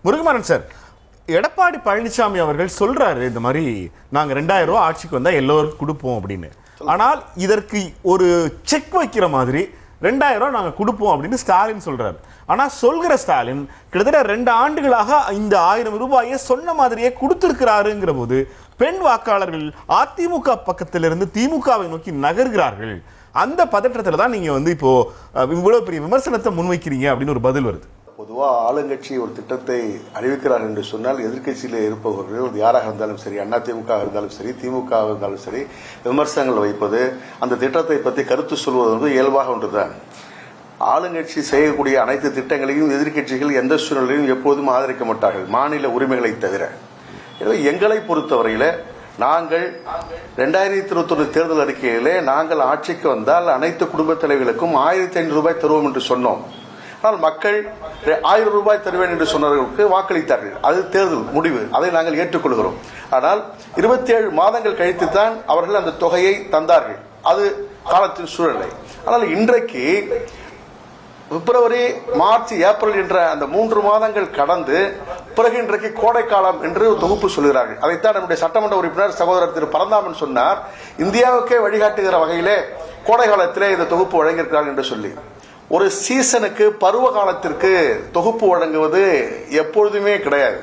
முருகமாறன் sir, Edappadi Palaniswami அவர்கள் சொல்றாரு இந்த மாதிரி நாங்க 2000 ரூபாய் ஆட்சிக்கு வந்தா எல்லோருக்கும் கொடுப்போம் அப்படின்னு. ஆனால் இதற்கு ஒரு செக் வைக்கிற மாதிரி 2000 ரூபாய் நாங்க கொடுப்போம் அப்படின்னு ஸ்டாலின் சொல்றாரு. ஆனா சொல்கிற ஸ்டாலின் கிட்டத்தட்ட 2 ஆண்டுகளாக இந்த 1000 ரூபாயை சொன்ன மாதிரியே கொடுத்திருக்கிறாருங்கிற போது பெண் வாக்காளர்கள் அதிமுக பக்கத்திலிருந்து திமுகவை நோக்கி நகர்கிறார்கள். அந்த பதற்றத்துல தான் நீங்க இப்போ இவ்வளவு பெரிய விமர்சனத்தை முன்வைக்கிறீங்க அப்படின்னு ஒரு பதில் வருது. பொதுவாக ஆளுங்கட்சி ஒரு திட்டத்தை அறிவிக்கிறார் என்று சொன்னால் எதிர்கட்சியில் இருப்பவர்கள் யாராக இருந்தாலும் சரி, அதிமுக இருந்தாலும் சரி, திமுக இருந்தாலும் சரி, விமர்சனங்கள் வைப்பது, அந்த திட்டத்தை பற்றி கருத்து சொல்வது வந்து இயல்பாக ஒன்றுதான். ஆளுங்கட்சி செய்யக்கூடிய அனைத்து திட்டங்களையும் எதிர்கட்சிகள் எந்த சூழ்நிலையும் எப்போதும் ஆதரிக்க மாட்டார்கள், மாநில உரிமைகளை தவிர. எனவே எங்களை பொறுத்தவரையில நாங்கள் 2021 தேர்தல் அறிக்கையிலே நாங்கள் ஆட்சிக்கு வந்தால் அனைத்து குடும்பத் தலைவர்களுக்கும் 1500 ரூபாய் தருவோம் என்று சொன்னோம். ஆனால் மக்கள் 1000 ரூபாய் தருவேன் என்று சொன்னவர்களுக்கு வாக்களித்தார்கள். அது தேர்தல் முடிவு, அதை நாங்கள் ஏற்றுக்கொள்கிறோம். ஆனால் 27 மாதங்கள் கழித்து தான் அவர்கள் அந்த தொகையை தந்தார்கள். அது காலத்தின் சூழ்நிலை. ஆனால் இன்றைக்கு பிப்ரவரி, மார்ச், ஏப்ரல் என்ற அந்த 3 மாதங்கள் கடந்து பிறகு இன்றைக்கு கோடைக்காலம் என்று தொகுப்பு சொல்கிறார்கள். அதைத்தான் நம்முடைய சட்டமன்ற உறுப்பினர் சகோதரர் திரு பரந்தாமன் சொன்னார். இந்தியாவுக்கே வழிகாட்டுகிற வகையிலே கோடை காலத்திலே இந்த தொகுப்பு வழங்கியிருக்கிறார்கள் என்று சொல்லி. ஒரு சீசனுக்கு, பருவ காலத்திற்கு தொகுப்பு வழங்குவது எப்பொழுதுமே கிடையாது.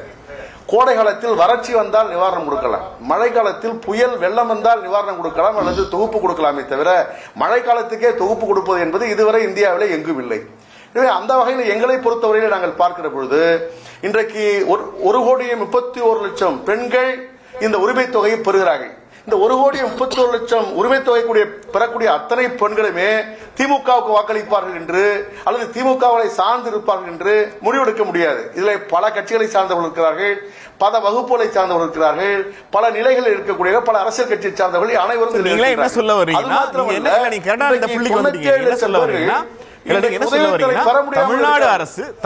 கோடை காலத்தில் வறட்சி வந்தால் நிவாரணம் கொடுக்கலாம், மழை காலத்தில் புயல் வெள்ளம் வந்தால் நிவாரணம் கொடுக்கலாம் அல்லது தொகுப்பு கொடுக்கலாமே தவிர மழை காலத்துக்கே தொகுப்பு கொடுப்பது என்பது இதுவரை இந்தியாவிலே எங்கும் இல்லை. எனவே அந்த வகையில் எங்களை பொறுத்தவரையில் நாங்கள் பார்க்கிற பொழுது இன்றைக்கு 1,31,00,000 பெண்கள் இந்த உரிமை தொகையை பெறுகிறார்கள். இந்த 1,31,00,000 உரிமை தொகை பெறக்கூடிய அத்தனை பெண்களுமே திமுகவுக்கு வாக்களிப்பார்கள் என்று அல்லது திமுகவை சார்ந்து இருப்பார்கள் என்று முடிவெடுக்க முடியாது. இதில் பல கட்சிகளை சார்ந்தவர்கள் இருக்கிறார்கள், பல வகுப்புகளை சார்ந்தவர்கள் இருக்கிறார்கள், பல நிலைகளில் இருக்கக்கூடிய பல அரசியல் கட்சியை சார்ந்தவர்கள் அனைவரும்.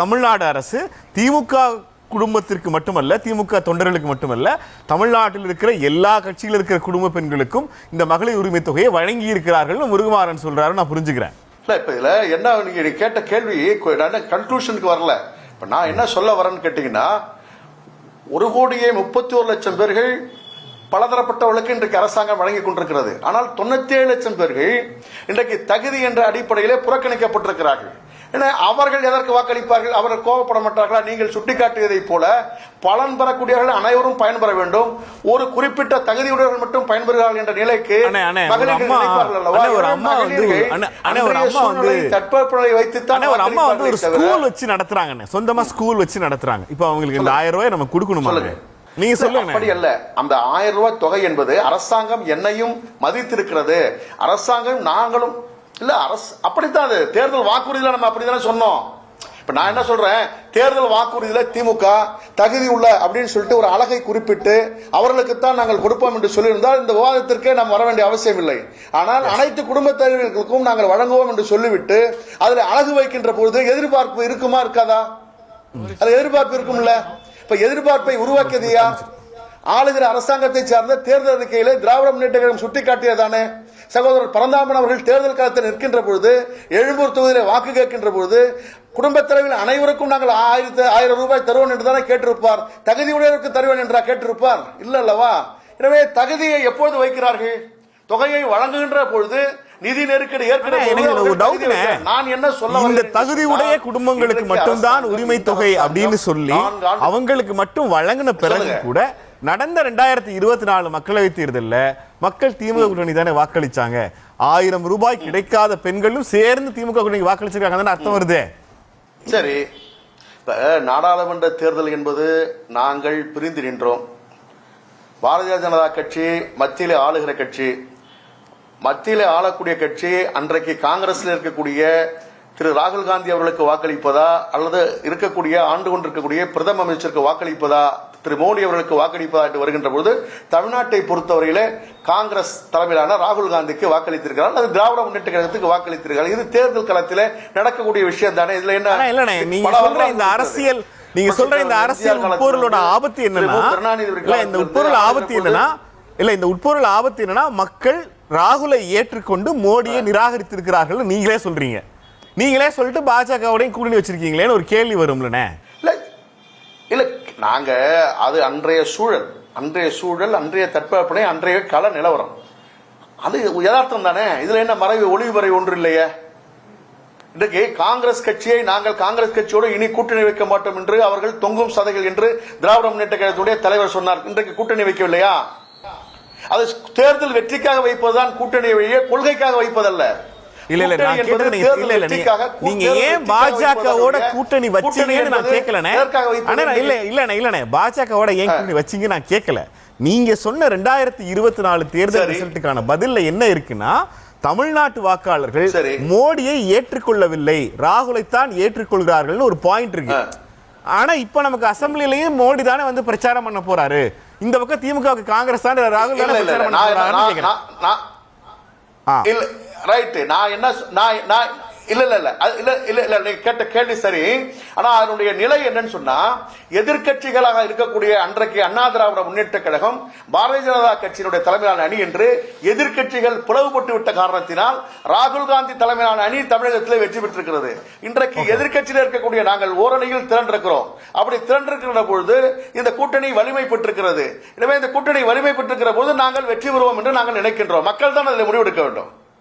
தமிழ்நாடு அரசு திமுக குடும்பத்திற்கு மட்டுமல்ல, திமுக தொண்டர்களுக்கு மட்டுமல்ல, தமிழ்நாட்டில் இருக்கிற எல்லா கட்சியில் இருக்கிற குடும்ப பெண்களுக்கும் இந்த மகளிர் உரிமை தொகையை வழங்கி இருக்கிறார்கள் முருகமாறன் சொல்றாரு. நான் புரிஞ்சுக்கிறேன். இப்ப இதுல என்ன நீங்க கேட்ட கேள்வி கன்க்ளூஷனுக்கு வரல. இப்ப நான் என்ன சொல்ல வரேன்னு கேட்டீங்கன்னா, 1,31,00,000 பேர்கள் பலதரப்பட்டவர்களுக்கு இன்றைக்கு அரசாங்கம் வழங்கி கொண்டிருக்கிறது. ஆனால் 97,00,000 பேர்கள் இன்றைக்கு தகுதி என்ற அடிப்படையிலே புறக்கணிக்கப்பட்டிருக்கிறார்கள். அவர்கள் எதற்கு வாக்களிப்பார்கள்? அவர்கள் கோபப்பட மாட்டார்களா? நீங்கள் சுட்டிக்காட்டியதை போல பலன் பெறக்கூடியவர்கள் அனைவரும் பயன்பெற வேண்டும், ஒரு குறிப்பிட்ட தகுதியுடையவர்கள் மட்டும் பயன்பெறுகிறார்கள் என்ற நிலைக்கு தட்பவெப்பநிலை வைத்துத்தான் ஸ்கூல் வச்சு நடத்துறாங்க, சொந்தமா ஸ்கூல் வச்சு நடத்துறாங்க. இப்ப அவங்களுக்கு இந்த 1000 ரூபாய் நம்ம கொடுக்கணுமா? நீங்க சொல்லுங்க. அப்படி அல்ல. அந்த 1000 ரூபாய் தொகை என்பது அரசாங்கம் என்னையும் மதித்திருக்கிறது, அரசாங்கம் நாங்களும் இல்ல அரசு அப்படித்தான். அது தேர்தல் வாக்குறுதியில நம்ம அப்படித்தானே சொன்னோம். இப்ப நான் என்ன சொல்றேன், தேர்தல் வாக்குறுதியில திமுக தகுதி உள்ள அப்படின்னு சொல்லிட்டு ஒரு அழகை குறிப்பிட்டு அவர்களுக்குத்தான் நாங்கள் கொடுப்போம் என்று சொல்லியிருந்தால் இந்த விவாதத்திற்கே நாம் வர வேண்டிய அவசியம் இல்லை. ஆனால் அனைத்து குடும்ப தலைவர்களுக்கும் நாங்கள் வழங்குவோம் என்று சொல்லிவிட்டு அதில் அழகு வைக்கின்ற பொழுது எதிர்பார்ப்பு இருக்குமா இருக்காதா? அது எதிர்பார்ப்பு இருக்கும்ல. இப்ப எதிர்பார்ப்பை உருவாக்கியது யார்? ஆளுகிற அரசாங்கத்தை சார்ந்த தேர்தல் அறிக்கையிலே திராவிட முன்னேற்ற கழகம் சுட்டிக்காட்டியதானே. சகோதரர் பரந்தாமன் அவர்கள் தேர்தல் காலத்தில் நிற்கின்ற பொழுது, எழும்பூர் தொகுதியிலே வாக்கு கேட்கின்ற பொழுது குடும்பத் தலைவர்கள் அனைவருக்கும் நாங்கள் 1000 ரூபாய் தருவோம் என்று தானே கேட்டிருப்பார். தகுதியுடையவருக்கு தருவேன் என்றா கேட்டிருப்பார்? இல்ல அல்லவா? எனவே தகுதியை எப்போது வைக்கிறார்கள்? தொகையை வழங்குகின்ற பொழுது நிதி நெருக்கடி நான் என்ன சொல்ல, இந்த தகுதியுடைய குடும்பங்களுக்கு மட்டும்தான் உரிமை தொகை அப்படின்னு சொல்லி அவங்களுக்கு மட்டும் வழங்கின பிறகு கூட நடந்த 2024 மக்களவை தேர்தலில் மக்கள் திமுக கூட்டணி தானே வாக்களிச்சாங்க. 1000 ரூபாய் கிடைக்காத பெண்களும் சேர்ந்து திமுக கூட்டணி வாக்களிச்சிருக்காங்க அர்த்தம் வருது. சரி, இப்ப நாடாளுமன்ற தேர்தல் என்பது நாங்கள் பிரிந்து நின்றோம். பாரதிய ஜனதா கட்சி மத்தியிலே ஆளுகிற கட்சி, மத்தியிலே ஆளக்கூடிய கட்சி அன்றைக்கு காங்கிரஸில் இருக்கக்கூடிய திரு ராகுல் காந்தி அவர்களுக்கு வாக்களிப்பதா அல்லது இருக்கக்கூடிய ஆண்டு கொண்டிருக்கக்கூடிய பிரதம அமைச்சருக்கு வாக்களிப்பதா, திரு மோடி அவர்களுக்கு வாக்களிப்பதா என்று வருகின்ற பொழுது தமிழ்நாட்டை பொறுத்தவரையிலே காங்கிரஸ் தலைமையிலான ராகுல் காந்திக்கு வாக்களித்திருக்கிறார், அது திராவிட முன்னேற்ற கழகத்துக்கு வாக்களித்திருக்கிறார். இது தேர்தல் களத்திலே நடக்கக்கூடிய விஷயம் தானே. இதுல என்ன நீங்க சொல்ற இந்த அரசியல், நீங்க சொல்ற இந்த அரசியல் உட்பொருளோட ஆபத்து என்னன்னா, இந்த உட்பொருள் ஆபத்து என்னன்னா, இல்ல இந்த உட்பொருள் ஆபத்து என்னன்னா மக்கள் ராகுலை ஏற்றுக்கொண்டு மோடியை நிராகரித்திருக்கிறார்கள் நீங்களே சொல்றீங்க. நீங்களே சொல்லிட்டு பாஜகவோடையும் கூட்டணி வச்சிருக்கீங்களேன்னு ஒரு கேள்வி வரும்லண்ணே. இல்ல நாங்க அது அன்றைய சூழல், அன்றைய தட்பவெப்பநிலை, அன்றைய கள நிலவரம். அது யதார்த்தம் தானே. இதுல என்ன மறைவு ஒளிவு மறைவு ஒன்று இல்லையே. இன்றைக்கு காங்கிரஸ் கட்சியை நாங்கள் காங்கிரஸ் கட்சியோடு இனி கூட்டணி வைக்க மாட்டோம் என்று அவர்கள் தொங்கும் சதைகள் என்று திராவிட முன்னேற்ற கழகத்துடைய தலைவர் சொன்னார். இன்றைக்கு கூட்டணி வைக்கவில்லையா? அது தேர்தல் வெற்றிக்காக வைப்பதுதான் கூட்டணி வழியே, கொள்கைக்காக வைப்பதல்ல. இல்ல இல்ல நான் கேட்டது நீங்க ஏன் பாஜகவோட கூட்டணி வச்சீங்கன்னு நான் கேட்கலனே. இல்ல பாஜகவோட ஏன் கூட்டணி வச்சீங்க நான் கேட்கல. நீங்க சொன்ன 2024 தேர்தல் ரிசல்ட்டுக்கான பதில்ல என்ன இருக்குன்னா, தமிழ்நாட்டு வாக்காளர்கள் மோடியை ஏற்றுக்கொள்ளவில்லை, ராகுலைத்தான் ஏற்றுக்கொள்கிறார்கள் ஒரு பாயிண்ட் இருக்கு. ஆனா இப்ப நமக்கு அசெம்பிளிலேயும் மோடி தானே வந்து பிரச்சாரம் பண்ண போறாரு. இந்த பக்கம் திமுக காங்கிரஸ் தான் ராகுல் தானே பிரச்சாரம் பண்ண போறாரு. ரைட். நான் என்ன கேட்ட கேள்வி சரி. ஆனா அதனுடைய நிலை என்னன்னு சொன்னா, எதிர்கட்சிகளாக இருக்கக்கூடிய அன்றைக்கு அண்ணா திராவிட முன்னேற்ற கழகம், பாரதிய ஜனதா கட்சியினுடைய தலைமையிலான அணி என்று எதிர்கட்சிகள் பிளவுபட்டு விட்ட காரணத்தினால் ராகுல் காந்தி தலைமையிலான அணி தமிழகத்தில் வெற்றி பெற்றிருக்கிறது. இன்றைக்கு எதிர்கட்சியில் இருக்கக்கூடிய நாங்கள் ஓரணியில் திரண்டிருக்கிறோம். அப்படி திரண்டிருக்கிற பொழுது இந்த கூட்டணி வலிமை பெற்றிருக்கிறது. எனவே இந்த கூட்டணி வலிமை பெற்றிருக்கிற போது நாங்கள் வெற்றி பெறுவோம் என்று நாங்கள் நினைக்கின்றோம். மக்கள் தான் அதில் முடிவெடுக்க வேண்டும்.